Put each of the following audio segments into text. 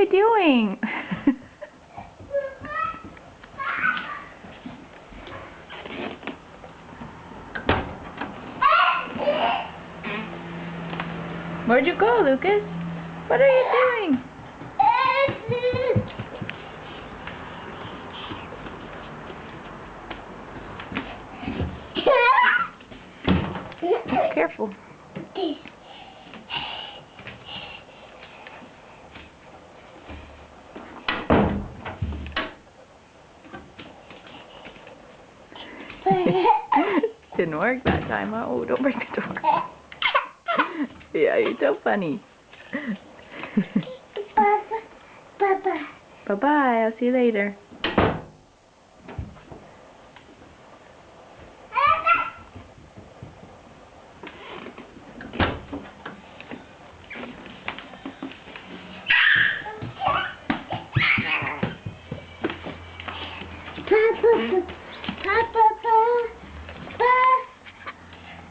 you doing? Where'd you go, Lucas? What are you doing? Oh, careful. Didn't work that time. Oh, don't break the door. Yeah, you're so funny. Bye-bye. Bye-bye. I'll see you later.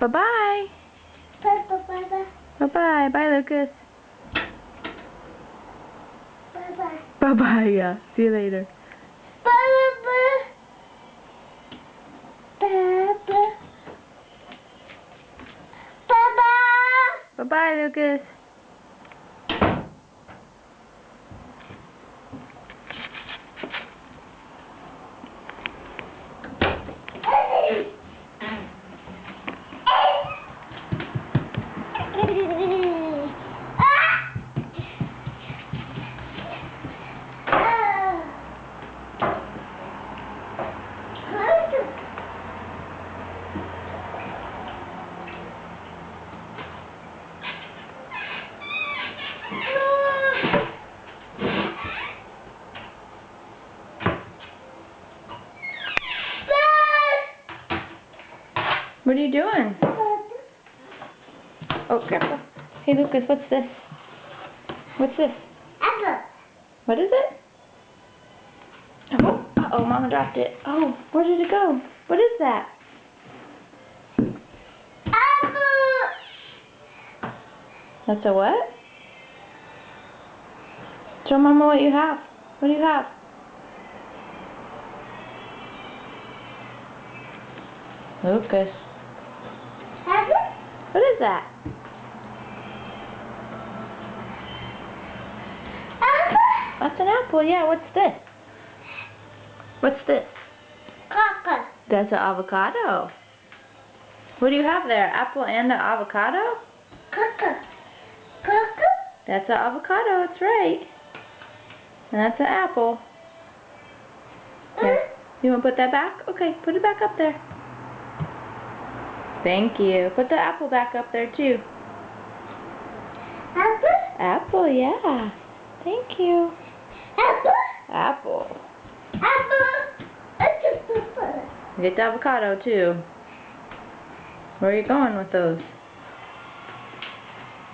Bye-bye. Bye-bye. Bye, Lucas. Bye-bye. Bye-bye, yeah. See you later. Bye-bye, Lucas. What are you doing? Oh, careful. Hey, Lucas, what's this? What's this? Apple. What is it? Oh, uh-oh, Mama dropped it. Oh, where did it go? What is that? Apple. That's a what? Show Mama what you have. What do you have? Lucas. Apple. What is that? Apple. That's an apple, yeah. What's this? What's this? Coca. That's an avocado. What do you have there? Apple and an avocado? Coca. Coca. That's an avocado, that's right. And that's an apple. Here. You want to put that back? Okay, put it back up there. Thank you. Put the apple back up there too. Apple. Apple, yeah. Thank you. Apple. Apple. Apple. Get the avocado too. Where are you going with those?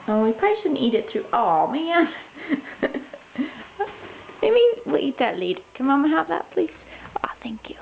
Oh, we probably shouldn't eat it through. Oh, man. Maybe we'll eat that later. Can Mama have that, please? Oh, thank you.